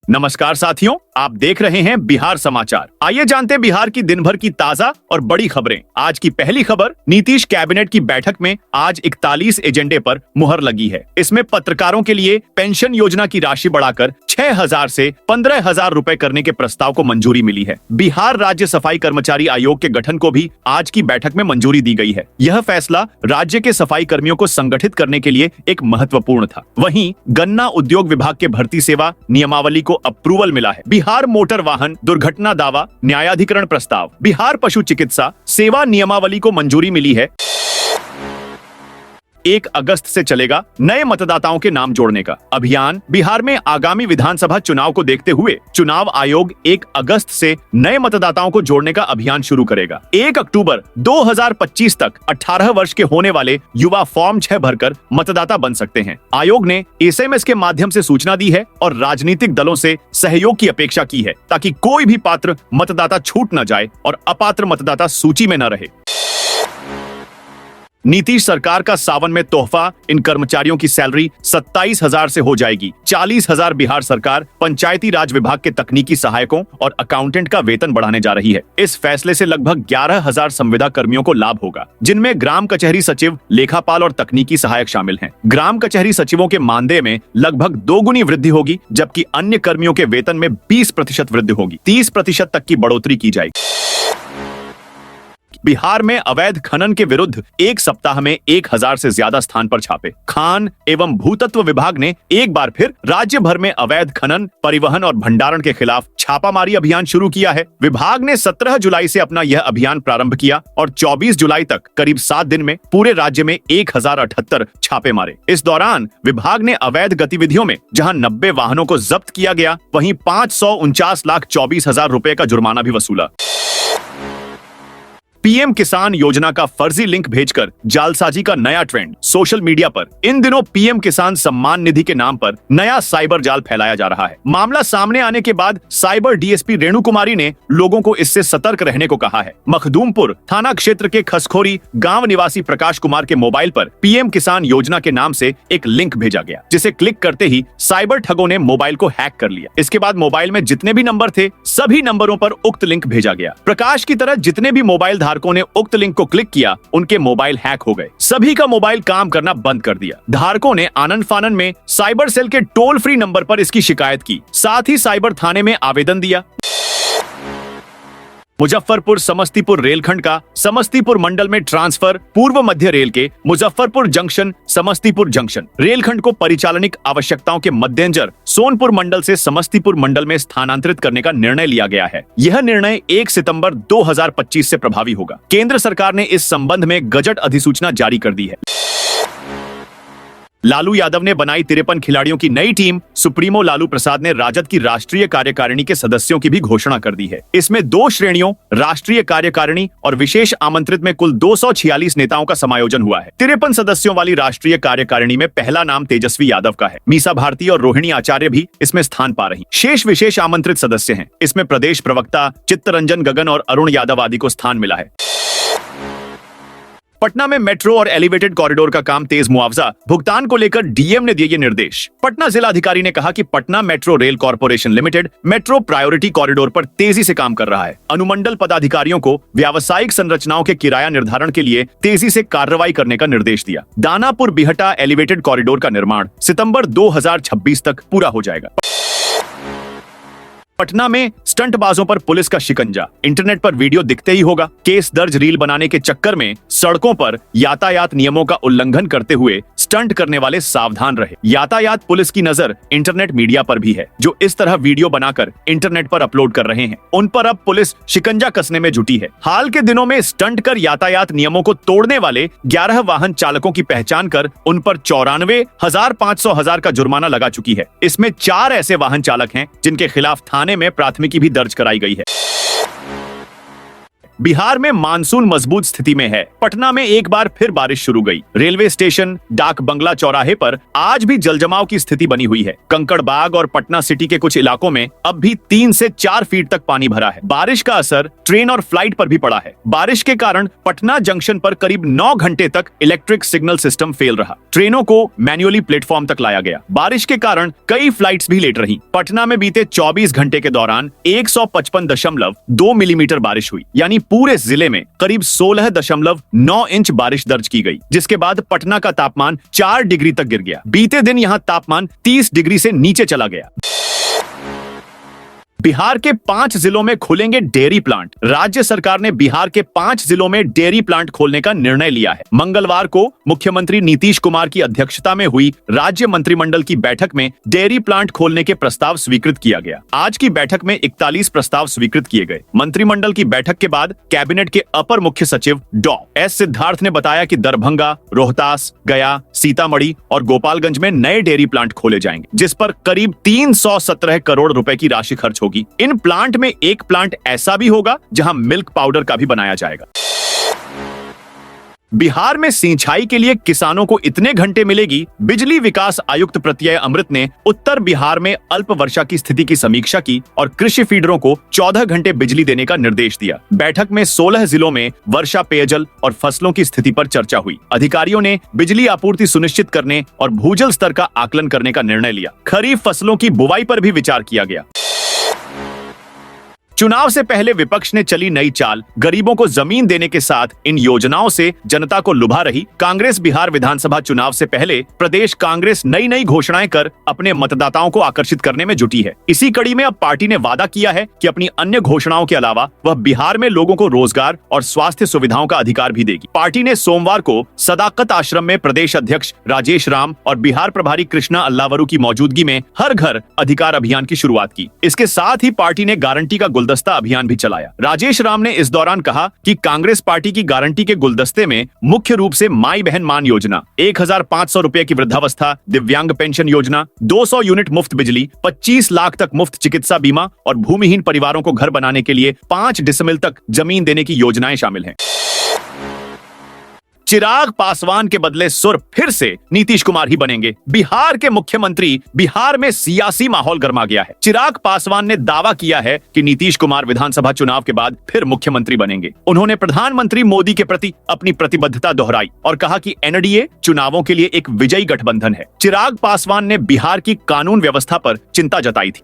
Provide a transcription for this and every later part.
नमस्कार साथियों, आप देख रहे हैं बिहार समाचार। आइए जानते हैं बिहार की दिन भर की ताजा और बड़ी खबरें। आज की पहली खबर, नीतीश कैबिनेट की बैठक में आज 41 एजेंडे पर मुहर लगी है। इसमें पत्रकारों के लिए पेंशन योजना की राशि बढ़ाकर 6,000 से 15,000 रुपए करने के प्रस्ताव को मंजूरी मिली है। बिहार राज्य सफाई कर्मचारी आयोग के गठन को भी आज की बैठक में मंजूरी दी गई है। यह फैसला राज्य के सफाई कर्मियों को संगठित करने के लिए एक महत्वपूर्ण था। वहीं गन्ना उद्योग विभाग के भर्ती सेवा नियमावली को अप्रूवल मिला है। बिहार मोटर वाहन दुर्घटना दावा न्यायाधिकरण प्रस्ताव, बिहार पशु चिकित्सा सेवा नियमावली को मंजूरी मिली है। 1 अगस्त से चलेगा नए मतदाताओं के नाम जोड़ने का अभियान। बिहार में आगामी विधानसभा चुनाव को देखते हुए चुनाव आयोग 1 अगस्त से नए मतदाताओं को जोड़ने का अभियान शुरू करेगा। 1 अक्टूबर 2025 तक 18 वर्ष के होने वाले युवा फॉर्म 6 भरकर मतदाता बन सकते हैं। आयोग ने SMS के माध्यम से सूचना दी है और राजनीतिक दलों से सहयोग की अपेक्षा की है ताकि कोई भी पात्र मतदाता छूट न जाए और अपात्र मतदाता सूची में न रहे। नीतीश सरकार का सावन में तोहफा, इन कर्मचारियों की सैलरी 27,000 से हो जाएगी। 40,000 बिहार सरकार पंचायती राज विभाग के तकनीकी सहायकों और अकाउंटेंट का वेतन बढ़ाने जा रही है। इस फैसले से लगभग 11,000 संविदा कर्मियों को लाभ होगा, जिनमें ग्राम कचहरी सचिव, लेखापाल और तकनीकी सहायक शामिल हैं। ग्राम कचहरी सचिवों के मानदेय में लगभग 2 गुनी वृद्धि होगी, जबकि अन्य कर्मियों के वेतन में 20% वृद्धि होगी। 30% तक की बढ़ोतरी की जाएगी। बिहार में अवैध खनन के विरुद्ध एक सप्ताह में 1,000 से ज्यादा स्थान पर छापे। खान एवं भूतत्व विभाग ने एक बार फिर राज्य भर में अवैध खनन, परिवहन और भंडारण के खिलाफ छापामारी अभियान शुरू किया है। विभाग ने 17 जुलाई से अपना यह अभियान प्रारंभ किया और 24 जुलाई तक करीब 7 दिन में पूरे राज्य में 1078 छापे मारे। इस दौरान विभाग ने अवैध गतिविधियों में जहां 90 वाहनों को जब्त किया गया, वहीं 549,24,000 रुपए का जुर्माना भी वसूला। पीएम किसान योजना का फर्जी लिंक भेजकर जालसाजी का नया ट्रेंड सोशल मीडिया पर। इन दिनों पीएम किसान सम्मान निधि के नाम पर नया साइबर जाल फैलाया जा रहा है। मामला सामने आने के बाद साइबर डीएसपी रेणु कुमारी ने लोगों को इससे सतर्क रहने को कहा है। मखदूमपुर थाना क्षेत्र के खसखोरी गांव निवासी प्रकाश कुमार के मोबाइल पर पीएम किसान योजना के नाम से एक लिंक भेजा गया, जिसे क्लिक करते ही साइबर ठगों ने मोबाइल को हैक कर लिया। इसके बाद मोबाइल में जितने भी नंबर थे, सभी नंबरों पर उक्त लिंक भेजा गया। प्रकाश की तरह जितने भी मोबाइल धारकों ने उक्त लिंक को क्लिक किया, उनके मोबाइल हैक हो गए। सभी का मोबाइल काम करना बंद कर दिया। धारकों ने आनन फानन में साइबर सेल के टोल फ्री नंबर पर इसकी शिकायत की, साथ ही साइबर थाने में आवेदन दिया। मुजफ्फरपुर समस्तीपुर रेलखंड का समस्तीपुर मंडल में ट्रांसफर। पूर्व मध्य रेल के मुजफ्फरपुर जंक्शन समस्तीपुर जंक्शन रेलखंड को परिचालनिक आवश्यकताओं के मद्देनजर सोनपुर मंडल से समस्तीपुर मंडल में स्थानांतरित करने का निर्णय लिया गया है। यह निर्णय 1 सितंबर 2025 से प्रभावी होगा। केंद्र सरकार ने इस संबंध में गजट अधिसूचना जारी कर दी है। लालू यादव ने बनाई 53 खिलाड़ियों की नई टीम। सुप्रीमो लालू प्रसाद ने राजद की राष्ट्रीय कार्यकारिणी के सदस्यों की भी घोषणा कर दी है। इसमें 2 श्रेणियों, राष्ट्रीय कार्यकारिणी और विशेष आमंत्रित में कुल 246 नेताओं का समायोजन हुआ है। 53 सदस्यों वाली राष्ट्रीय कार्यकारिणी में पहला नाम तेजस्वी यादव का है। मीसा भारती और रोहिणी आचार्य भी इसमें स्थान पा रही। शेष विशेष आमंत्रित सदस्य हैं। इसमें प्रदेश प्रवक्ता चित्तरंजन गगन और अरुण यादव आदि को स्थान मिला है। पटना में मेट्रो और एलिवेटेड कॉरिडोर का काम तेज, मुआवजा भुगतान को लेकर डीएम ने दिए ये निर्देश। पटना जिलाधिकारी ने कहा कि Patna metro rail corporation limited metro priority corridor पर तेजी से काम कर रहा है। अनुमंडल पदाधिकारियों को व्यावसायिक संरचनाओं के किराया निर्धारण के लिए तेजी से कार्रवाई करने का निर्देश दिया। दानापुर बिहटा एलिवेटेड कॉरिडोर का निर्माण सितंबर 2026 तक पूरा हो जाएगा। पटना में स्टंटबाजों पर पुलिस का शिकंजा। इंटरनेट पर वीडियो दिखते ही होगा। केस दर्ज रील बनाने के चक्कर में सड़कों पर यातायात नियमों का उल्लंघन करते हुए स्टंट करने वाले सावधान रहे। यातायात पुलिस की नजर इंटरनेट मीडिया पर भी है, जो इस तरह वीडियो बनाकर इंटरनेट पर अपलोड कर रहे हैं। उन पर अब पुलिस शिकंजा कसने में जुटी है। हाल के दिनों में स्टंट कर यातायात नियमों को तोड़ने वाले 11 वाहन चालकों की पहचान कर उन पर 94,500 का जुर्माना लगा चुकी है। इसमें 4 ऐसे वाहन चालक हैं जिनके खिलाफ थाने में प्राथमिकी भी दर्ज कराई गई है। बिहार में मानसून मजबूत स्थिति में है। पटना में एक बार फिर बारिश शुरू गई। रेलवे स्टेशन, डाक बंगला चौराहे पर आज भी जलजमाव की स्थिति बनी हुई है। कंकड़बाग और पटना सिटी के कुछ इलाकों में अब भी 3 से 4 फीट तक पानी भरा है। बारिश का असर ट्रेन और फ्लाइट पर भी पड़ा है। बारिश के कारण पटना जंक्शन पर करीब 9 घंटे तक इलेक्ट्रिक सिग्नल सिस्टम फेल रहा। ट्रेनों को मैन्युअली प्लेटफॉर्म तक लाया गया। बारिश के कारण कई फ्लाइट्स भी लेट रही। पटना में बीते 24 घंटे के दौरान 155.2 मिलीमीटर बारिश हुई, यानी पूरे जिले में करीब 16.9 इंच बारिश दर्ज की गई, जिसके बाद पटना का तापमान 4 डिग्री तक गिर गया। बीते दिन यहां तापमान 30 डिग्री से नीचे चला गया। बिहार के 5 जिलों में खुलेंगे डेयरी प्लांट। राज्य सरकार ने बिहार के 5 जिलों में डेयरी प्लांट खोलने का निर्णय लिया है। मंगलवार को मुख्यमंत्री नीतीश कुमार की अध्यक्षता में हुई राज्य मंत्रिमंडल की बैठक में डेयरी प्लांट खोलने के प्रस्ताव स्वीकृत किया गया। आज की बैठक में 41 प्रस्ताव स्वीकृत किए गए। मंत्रिमंडल की बैठक के बाद कैबिनेट के अपर मुख्य सचिव डॉ. एस. सिद्धार्थ ने बताया कि दरभंगा, रोहतास, गया, सीतामढ़ी और गोपालगंज में नए डेयरी प्लांट खोले जाएंगे, जिस पर करीब 317 करोड़ रुपए की राशि खर्च होगी। इन प्लांट में एक प्लांट ऐसा भी होगा जहां मिल्क पाउडर का भी बनाया जाएगा। बिहार में सिंचाई के लिए किसानों को इतने घंटे मिलेगी। बिजली विकास आयुक्त प्रत्यय अमृत ने उत्तर बिहार में अल्प वर्षा की स्थिति की समीक्षा की और कृषि फीडरों को 14 घंटे बिजली देने का निर्देश दिया। बैठक में 16 जिलों में वर्षा, पेयजल और फसलों की स्थिति पर चर्चा हुई। अधिकारियों ने बिजली आपूर्ति सुनिश्चित करने और भूजल स्तर का आकलन करने का निर्णय लिया। खरीफ फसलों की बुवाई पर भी विचार किया गया। चुनाव से पहले विपक्ष ने चली नई चाल। गरीबों को जमीन देने के साथ इन योजनाओं से जनता को लुभा रही। कांग्रेस बिहार विधानसभा चुनाव से पहले प्रदेश कांग्रेस नई नई घोषणाएं कर अपने मतदाताओं को आकर्षित करने में जुटी है। इसी कड़ी में अब पार्टी ने वादा किया है कि अपनी अन्य घोषणाओं के अलावा वह बिहार में लोगों को रोजगार और स्वास्थ्य सुविधाओं का अधिकार भी देगी। पार्टी ने सोमवार को सदाकत आश्रम में प्रदेश अध्यक्ष राजेश राम और बिहार प्रभारी कृष्णा अल्लावरू की मौजूदगी में हर घर अधिकार अभियान की शुरुआत की। इसके साथ ही पार्टी ने गारंटी का गुलदस्ता अभियान भी चलाया। राजेश राम ने इस दौरान कहा कि कांग्रेस पार्टी की गारंटी के गुलदस्ते में मुख्य रूप से माई बहन मान योजना, 1500 रुपए की वृद्धावस्था, दिव्यांग पेंशन योजना, 200 यूनिट मुफ्त बिजली, 25 लाख तक मुफ्त चिकित्सा बीमा और भूमिहीन परिवारों को घर बनाने के लिए 5 डिसमिल तक जमीन देने की योजनाएं शामिल हैं। चिराग पासवान के बदले सुर फिर से नीतीश कुमार ही बनेंगे। बिहार के मुख्यमंत्री। बिहार में सियासी माहौल गर्मा गया है। चिराग पासवान ने दावा किया है कि नीतीश कुमार विधानसभा चुनाव के बाद फिर मुख्यमंत्री बनेंगे। उन्होंने प्रधानमंत्री मोदी के प्रति अपनी प्रतिबद्धता दोहराई और कहा कि एनडीए चुनावों के लिए एक विजयी गठबंधन है। चिराग पासवान ने बिहार की कानून व्यवस्था पर चिंता जताई थी।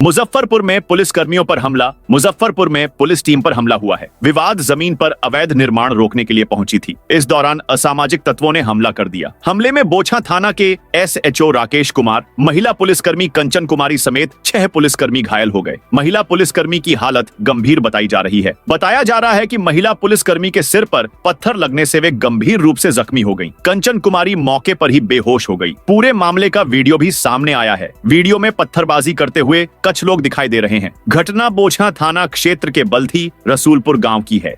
मुजफ्फरपुर में पुलिस कर्मियों पर हमला। मुजफ्फरपुर में पुलिस टीम पर हमला हुआ है। विवाद जमीन पर अवैध निर्माण रोकने के लिए पहुंची थी। इस दौरान असामाजिक तत्वों ने हमला कर दिया। हमले में बोछा थाना के एसएचओ राकेश कुमार, महिला पुलिसकर्मी कंचन कुमारी समेत 6 पुलिसकर्मी घायल हो गए। महिला पुलिसकर्मी की हालत गंभीर बताई जा रही है। बताया जा रहा है कि महिला पुलिसकर्मी के सिर पर पत्थर लगने से वे गंभीर रूप से जख्मी हो गई। कंचन कुमारी मौके पर ही बेहोश हो गई। पूरे मामले का वीडियो भी सामने आया है। वीडियो में पत्थरबाजी करते हुए कुछ लोग दिखाई दे रहे हैं। घटना बोछा थाना क्षेत्र के बल्थी रसूलपुर गांव की है।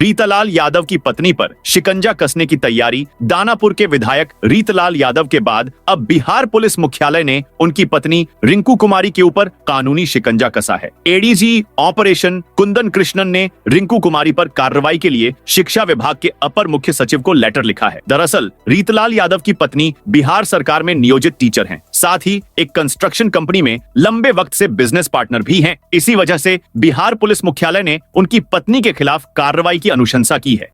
रीतलाल यादव की पत्नी पर शिकंजा कसने की तैयारी। दानापुर के विधायक रीतलाल यादव के बाद अब बिहार पुलिस मुख्यालय ने उनकी पत्नी रिंकू कुमारी के ऊपर कानूनी शिकंजा कसा है। एडीजी ऑपरेशन कुंदन कृष्णन ने रिंकू कुमारी पर कार्रवाई के लिए शिक्षा विभाग के अपर मुख्य सचिव को लेटर लिखा है। दरअसल रीतलाल यादव की पत्नी बिहार सरकार में नियोजित टीचर हैं, साथ ही एक कंस्ट्रक्शन कंपनी में लंबे वक्त से बिजनेस पार्टनर भी हैं। इसी वजह से बिहार पुलिस मुख्यालय ने उनकी पत्नी के खिलाफ कार्रवाई की अनुशंसा की है।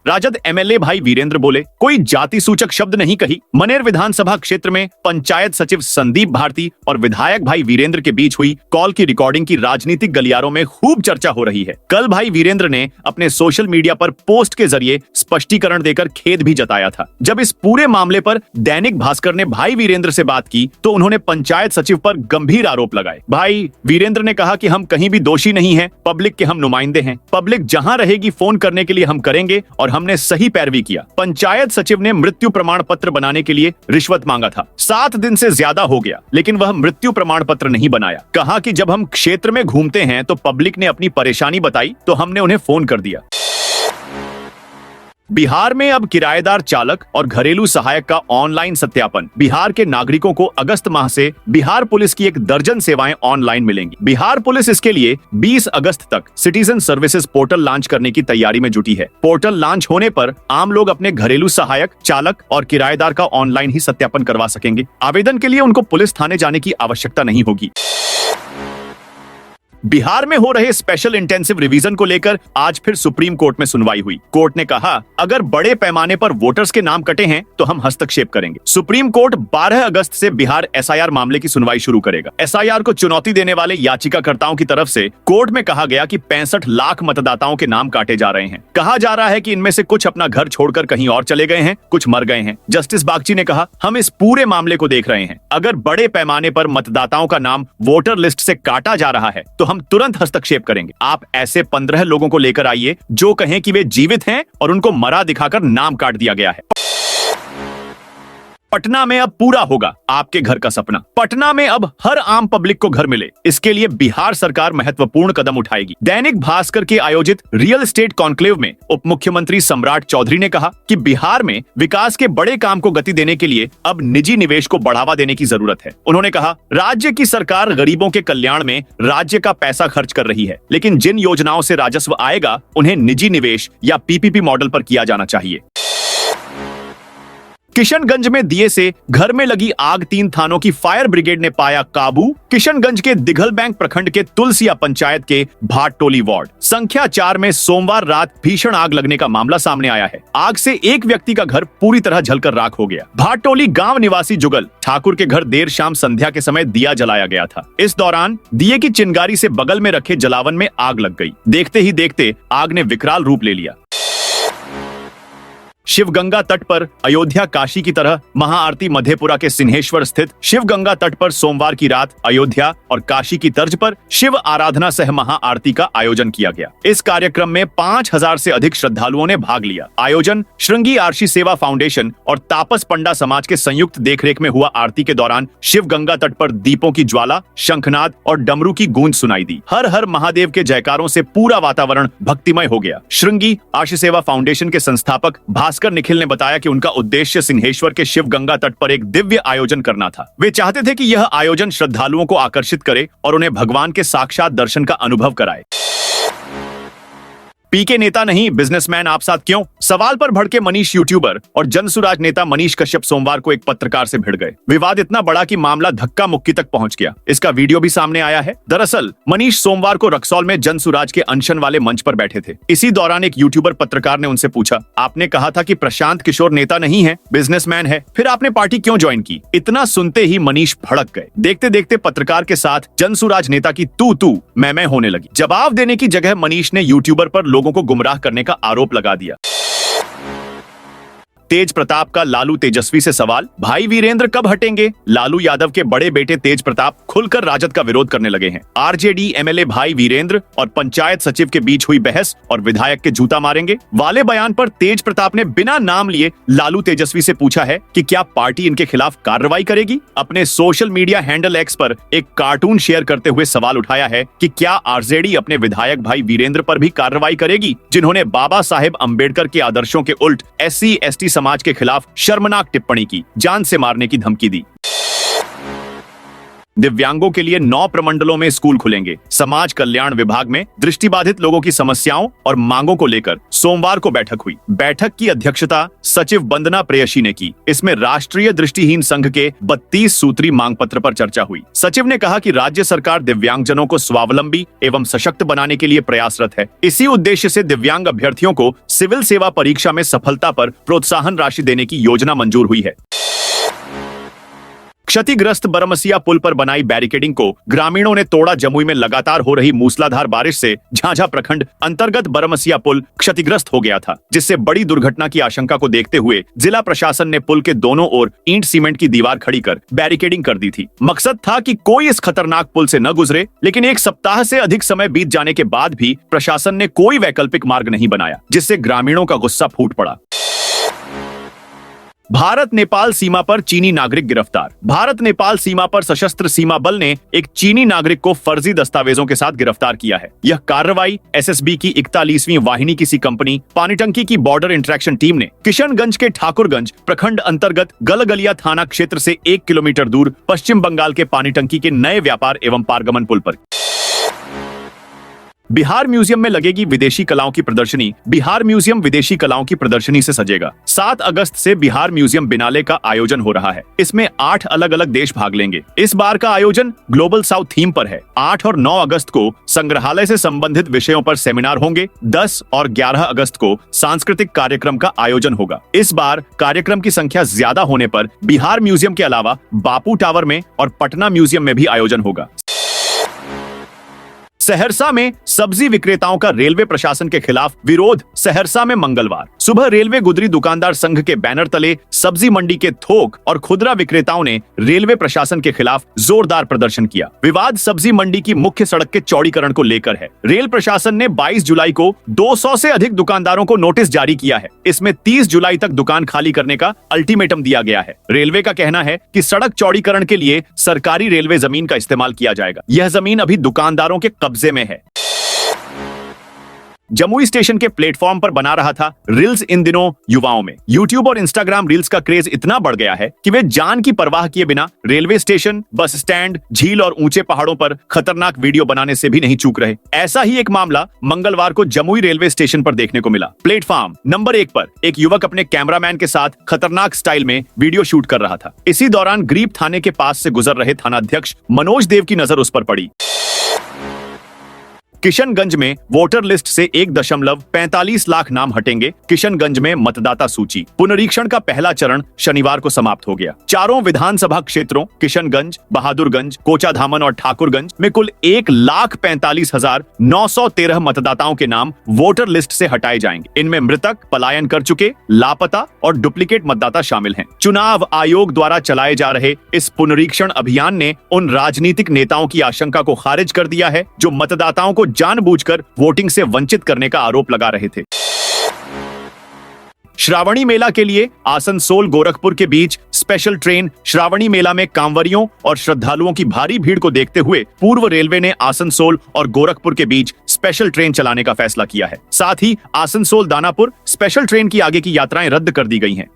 राजद एमएलए भाई वीरेंद्र बोले, कोई जाति सूचक शब्द नहीं कही। मनेर विधानसभा क्षेत्र में पंचायत सचिव संदीप भारती और विधायक भाई वीरेंद्र के बीच हुई कॉल की रिकॉर्डिंग की राजनीतिक गलियारों में खूब चर्चा हो रही है। कल भाई वीरेंद्र ने अपने सोशल मीडिया पर पोस्ट के जरिए स्पष्टीकरण देकर खेद भी जताया था। जब इस पूरे मामले पर दैनिक भास्कर ने भाई वीरेंद्र से बात की तो उन्होंने पंचायत सचिव पर गंभीर आरोप लगाए। भाई वीरेंद्र ने कहा कि हम कहीं भी दोषी नहीं हैं, पब्लिक के हम नुमाइंदे हैं। पब्लिक जहां रहेगी फोन करने के लिए हम करेंगे और हमने सही पैरवी किया। पंचायत सचिव ने मृत्यु प्रमाण पत्र बनाने के लिए रिश्वत मांगा था। 7 दिन से ज्यादा हो गया, लेकिन वह मृत्यु प्रमाण पत्र नहीं बनाया। कहा कि जब हम क्षेत्र में घूमते हैं तो पब्लिक ने अपनी परेशानी बताई तो हमने उन्हें फोन कर दिया। बिहार में अब किराएदार चालक और घरेलू सहायक का ऑनलाइन सत्यापन। बिहार के नागरिकों को अगस्त माह से बिहार पुलिस की 1 दर्जन सेवाएं ऑनलाइन मिलेंगी। बिहार पुलिस इसके लिए 20 अगस्त तक सिटीजन सर्विसेज पोर्टल लॉन्च करने की तैयारी में जुटी है। पोर्टल लॉन्च होने पर आम लोग अपने घरेलू सहायक, चालक और किराएदार का ऑनलाइन ही सत्यापन करवा सकेंगे। आवेदन के लिए उनको पुलिस थाने जाने की आवश्यकता नहीं होगी। बिहार में हो रहे स्पेशल इंटेंसिव रिवीजन को लेकर आज फिर सुप्रीम कोर्ट में सुनवाई हुई। कोर्ट ने कहा, अगर बड़े पैमाने पर वोटर्स के नाम कटे हैं तो हम हस्तक्षेप करेंगे। सुप्रीम कोर्ट 12 अगस्त से बिहार एसआईआर मामले की सुनवाई शुरू करेगा। एसआईआर को चुनौती देने वाले याचिकाकर्ताओं की तरफ से कोर्ट में कहा गया कि 65 लाख मतदाताओं के नाम काटे जा रहे हैं। कहा जा रहा है कि इनमें से कुछ अपना घर छोड़कर कहीं और चले गए हैं, कुछ मर गए हैं। जस्टिस बागची ने कहा, हम इस पूरे मामले को देख रहे हैं। अगर बड़े पैमाने पर मतदाताओं का नाम वोटर लिस्ट से काटा जा रहा है तो हम तुरंत हस्तक्षेप करेंगे। आप ऐसे 15 लोगों को लेकर आइए जो कहें कि वे जीवित हैं और उनको मरा दिखाकर नाम काट दिया गया है। पटना में अब पूरा होगा आपके घर का सपना। पटना में अब हर आम पब्लिक को घर मिले, इसके लिए बिहार सरकार महत्वपूर्ण कदम उठाएगी। दैनिक भास्कर के आयोजित रियल एस्टेट कॉन्क्लेव में उप मुख्यमंत्री सम्राट चौधरी ने कहा कि बिहार में विकास के बड़े काम को गति देने के लिए अब निजी निवेश को बढ़ावा देने की जरूरत है। उन्होंने कहा, राज्य की सरकार गरीबों के कल्याण में राज्य का पैसा खर्च कर रही है, लेकिन जिन योजनाओं से राजस्व आएगा उन्हें निजी निवेश या पीपीपी मॉडल पर किया जाना चाहिए। किशनगंज में दिए से घर में लगी आग 3 थानों की फायर ब्रिगेड ने पाया काबू। किशनगंज के दिघल बैंक प्रखंड के तुलसिया पंचायत के भाटटोली वार्ड संख्या 4 में सोमवार रात भीषण आग लगने का मामला सामने आया है। आग से एक व्यक्ति का घर पूरी तरह जलकर राख हो गया। भाटटोली गांव निवासी जुगल ठाकुर के घर देर शाम संध्या के समय दिया जलाया गया था। इस दौरान दिए की चिंगारी से बगल में रखे जलावन में आग लग गई। देखते ही देखते आग ने विकराल रूप ले लिया। शिवगंगा तट पर अयोध्या काशी की तरह महाआरती मधेपुरा के सिंहेश्वर स्थित शिवगंगा तट पर सोमवार की रात अयोध्या और काशी की तर्ज पर शिव आराधना सह महाआरती का आयोजन किया गया। इस कार्यक्रम में 5000 से अधिक श्रद्धालुओं ने भाग लिया। आयोजन श्रृंगी आरशी सेवा फाउंडेशन और तापस पंडा समाज के संयुक्त देखरेख में हुआ। आरती के दौरान शिवगंगा तट पर दीपों की ज्वाला, शंखनाद और डमरू की गूंज सुनाई दी। हर हर महादेव के जयकारों से पूरा वातावरण भक्तिमय हो गया। श्रृंगी आरशी सेवा फाउंडेशन के संस्थापक भास्कर निखिल ने बताया कि उनका उद्देश्य सिंहेश्वर के शिवगंगा तट पर एक दिव्य आयोजन करना था। वे चाहते थे कि यह आयोजन श्रद्धालुओं को आकर्षित करे और उन्हें भगवान के साक्षात दर्शन का अनुभव कराए। पीके नेता नहीं बिजनेसमैन आप साथ क्यों? सवाल पर भड़के मनीष यूट्यूबर और जनसुराज नेता मनीष कश्यप सोमवार को एक पत्रकार से भिड़ गए। विवाद इतना बड़ा कि मामला धक्का मुक्की तक पहुंच गया। इसका वीडियो भी सामने आया है। दरअसल मनीष सोमवार को रक्सौल में जनसुराज के अनशन वाले मंच पर बैठे थे। इसी दौरान एक यूट्यूबर पत्रकार ने उनसे पूछा, आपने कहा था कि प्रशांत किशोर नेता नहीं है, बिजनेसमैन है, फिर आपने पार्टी क्यों ज्वाइन की? इतना सुनते ही मनीष भड़क गए। देखते देखते पत्रकार के साथ जनसुराज नेता की तू मैं होने लगी। जवाब देने की जगह मनीष ने यूट्यूबर पर लोगों को गुमराह करने का आरोप लगा दिया। तेज प्रताप का लालू तेजस्वी से सवाल, भाई वीरेंद्र कब हटेंगे? लालू यादव के बड़े बेटे तेज प्रताप खुलकर राजद का विरोध करने लगे हैं। आरजेडी एमएलए भाई वीरेंद्र और पंचायत सचिव के बीच हुई बहस और विधायक के जूता मारेंगे वाले बयान पर तेज प्रताप ने बिना नाम लिए लालू तेजस्वी से पूछा है कि क्या पार्टी इनके खिलाफ कार्रवाई करेगी। अपने सोशल मीडिया हैंडल एक्स पर एक कार्टून शेयर करते हुए सवाल उठाया है कि क्या आरजेडी अपने विधायक भाई वीरेंद्र पर भी कार्रवाई करेगी, जिन्होंने बाबा साहेब अंबेडकर के आदर्शों के उल्ट SC/ST समाज के खिलाफ शर्मनाक टिप्पणी की, जान से मारने की धमकी दी। दिव्यांगों के लिए 9 प्रमंडलों में स्कूल खुलेंगे। समाज कल्याण विभाग में दृष्टिबाधित लोगों की समस्याओं और मांगों को लेकर सोमवार को बैठक हुई। बैठक की अध्यक्षता सचिव वंदना प्रेयसी ने की। इसमें राष्ट्रीय दृष्टिहीन संघ के 32 सूत्री मांग पत्र पर चर्चा हुई। सचिव ने कहा कि राज्य सरकार दिव्यांगजनों को स्वावलंबी एवं सशक्त बनाने के लिए प्रयासरत है। इसी उद्देश्य से दिव्यांग अभ्यर्थियों को सिविल सेवा परीक्षा में सफलता पर प्रोत्साहन राशि देने की योजना मंजूर हुई है। क्षतिग्रस्त बरमसिया पुल पर बनाई बैरिकेडिंग को ग्रामीणों ने तोड़ा। जमुई में लगातार हो रही मूसलाधार बारिश से झांझा प्रखंड अंतर्गत बरमसिया पुल क्षतिग्रस्त हो गया था, जिससे बड़ी दुर्घटना की आशंका को देखते हुए जिला प्रशासन ने पुल के दोनों ओर ईंट सीमेंट की दीवार खड़ी कर बैरिकेडिंग कर दी थी। मकसद था कि कोई इस खतरनाक पुल से न गुजरे, लेकिन 1 सप्ताह से अधिक समय बीत जाने के बाद भी प्रशासन ने कोई वैकल्पिक मार्ग नहीं बनाया, जिससे ग्रामीणों का गुस्सा फूट पड़ा। भारत नेपाल सीमा पर चीनी नागरिक गिरफ्तार। भारत नेपाल सीमा पर सशस्त्र सीमा बल ने एक चीनी नागरिक को फर्जी दस्तावेजों के साथ गिरफ्तार किया है। यह कार्रवाई एसएसबी की 41वीं वाहिनी किसी कंपनी पानीटंकी की बॉर्डर इंटरेक्शन टीम ने किशनगंज के ठाकुरगंज प्रखंड अंतर्गत गलगलिया थाना क्षेत्र से 1 किलोमीटर दूर पश्चिम बंगाल के पानीटंकी के नए व्यापार एवं पारगमन पुल पर। बिहार म्यूजियम में लगेगी विदेशी कलाओं की प्रदर्शनी। बिहार म्यूजियम विदेशी कलाओं की प्रदर्शनी से सजेगा। 7 अगस्त से बिहार म्यूजियम बिनाले का आयोजन हो रहा है। इसमें 8 अलग अलग देश भाग लेंगे। इस बार का आयोजन ग्लोबल साउथ थीम पर है। 8 और 9 अगस्त को संग्रहालय से संबंधित विषयों पर सेमिनार होंगे। 10 और 11 अगस्त को सांस्कृतिक कार्यक्रम का आयोजन होगा। इस बार कार्यक्रम की संख्या ज्यादा होने पर बिहार म्यूजियम के अलावा बापू टावर में और पटना म्यूजियम में भी आयोजन होगा। सहरसा में सब्जी विक्रेताओं का रेलवे प्रशासन के खिलाफ विरोध। सहरसा में मंगलवार सुबह रेलवे गुदरी दुकानदार संघ के बैनर तले सब्जी मंडी के थोक और खुदरा विक्रेताओं ने रेलवे प्रशासन के खिलाफ जोरदार प्रदर्शन किया। विवाद सब्जी मंडी की मुख्य सड़क के चौड़ीकरण को लेकर है। रेल प्रशासन ने 22 जुलाई को 200 से अधिक दुकानदारों को नोटिस जारी किया है। इसमें 30 जुलाई तक दुकान खाली करने का अल्टीमेटम दिया गया है। रेलवे का कहना है कि सड़क चौड़ीकरण के लिए सरकारी रेलवे जमीन का इस्तेमाल किया जाएगा। यह जमीन अभी दुकानदारों के कब्जे में है। जमुई स्टेशन के प्लेटफॉर्म पर बना रहा था रील्स। इन दिनों युवाओं में यूट्यूब और इंस्टाग्राम रील्स का क्रेज इतना बढ़ गया है कि वे जान की परवाह किए बिना रेलवे स्टेशन, बस स्टैंड, झील और ऊंचे पहाड़ों पर खतरनाक वीडियो बनाने से भी नहीं चूक रहे। ऐसा ही एक मामला मंगलवार को जमुई रेलवे स्टेशन पर देखने को मिला। प्लेटफॉर्म नंबर 1 पर एक युवक अपने कैमरामैन के साथ खतरनाक स्टाइल में वीडियो शूट कर रहा था। इसी दौरान ग्रीप थाने के पास से गुजर रहे थानाध्यक्ष मनोज देव की नजर उस पर पड़ी। किशनगंज में वोटर लिस्ट से 1.45 लाख नाम हटेंगे। किशनगंज में मतदाता सूची पुनरीक्षण का पहला चरण शनिवार को समाप्त हो गया। चारों विधानसभा क्षेत्रों किशनगंज, बहादुरगंज, कोचाधामन और ठाकुरगंज में कुल 1,45,913 मतदाताओं के नाम वोटर लिस्ट से हटाए जाएंगे। इनमें मृतक, पलायन कर चुके, लापता और डुप्लीकेट मतदाता शामिल हैं। चुनाव आयोग द्वारा चलाए जा रहे इस पुनरीक्षण अभियान ने उन राजनीतिक नेताओं की आशंका को खारिज कर दिया है जो मतदाताओं को जानबूझकर वोटिंग से वंचित करने का आरोप लगा रहे थे। श्रावणी मेला के लिए आसनसोल गोरखपुर के बीच स्पेशल ट्रेन। श्रावणी मेला में कांवरियों और श्रद्धालुओं की भारी भीड़ को देखते हुए पूर्व रेलवे ने आसनसोल और गोरखपुर के बीच स्पेशल ट्रेन चलाने का फैसला किया है। साथ ही आसनसोल दानापुर स्पेशल ट्रेन की आगे की यात्राएं रद्द कर दी गई हैं।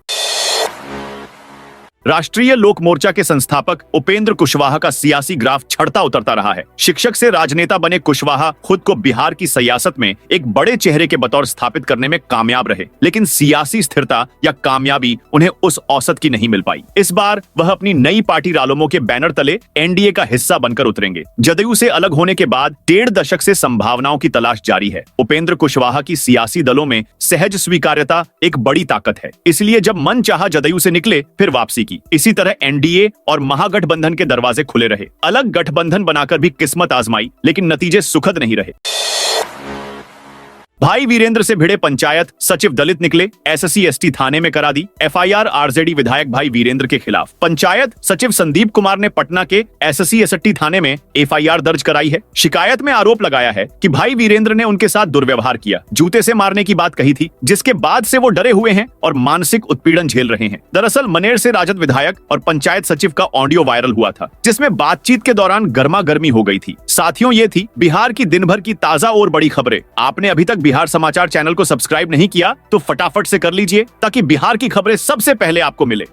राष्ट्रीय लोक मोर्चा के संस्थापक उपेंद्र कुशवाहा का सियासी ग्राफ चढ़ता उतरता रहा है। शिक्षक से राजनेता बने कुशवाहा खुद को बिहार की सियासत में एक बड़े चेहरे के बतौर स्थापित करने में कामयाब रहे, लेकिन सियासी स्थिरता या कामयाबी उन्हें उस औसत की नहीं मिल पाई। इस बार वह अपनी नई पार्टी रालोमो के बैनर तले एनडीए का हिस्सा बनकर उतरेंगे। जदयू से अलग होने के बाद 1.5 दशक से संभावनाओं की तलाश जारी है। उपेंद्र कुशवाहा की सियासी दलों में सहज स्वीकार्यता एक बड़ी ताकत है, इसलिए जब मन चाहा जदयू से निकले, फिर वापसी की। इसी तरह एनडीए और महागठबंधन के दरवाजे खुले रहे। अलग गठबंधन बनाकर भी किस्मत आजमाई, लेकिन नतीजे सुखद नहीं रहे। भाई वीरेंद्र से भिड़े पंचायत सचिव दलित निकले। एससी एसटी थाने में करा दी एफआईआर आरजेडी विधायक भाई वीरेंद्र के खिलाफ। पंचायत सचिव संदीप कुमार ने पटना के एससी एसटी थाने में एफआईआर दर्ज कराई है। शिकायत में आरोप लगाया है कि भाई वीरेंद्र ने उनके साथ दुर्व्यवहार किया, जूते से मारने की बात कही थी, जिसके बाद से वो डरे हुए हैं और मानसिक उत्पीड़न झेल रहे हैं। दरअसल मनेर से राजद विधायक और पंचायत सचिव का ऑडियो वायरल हुआ था, जिसमें बातचीत के दौरान गर्मा गर्मी हो गई थी। साथियों, ये थी बिहार की दिन भर की ताजा और बड़ी खबरें। आपने अभी तक बिहार समाचार चैनल को सब्सक्राइब नहीं किया तो फटाफट से कर लीजिए, ताकि बिहार की खबरें सबसे पहले आपको मिले।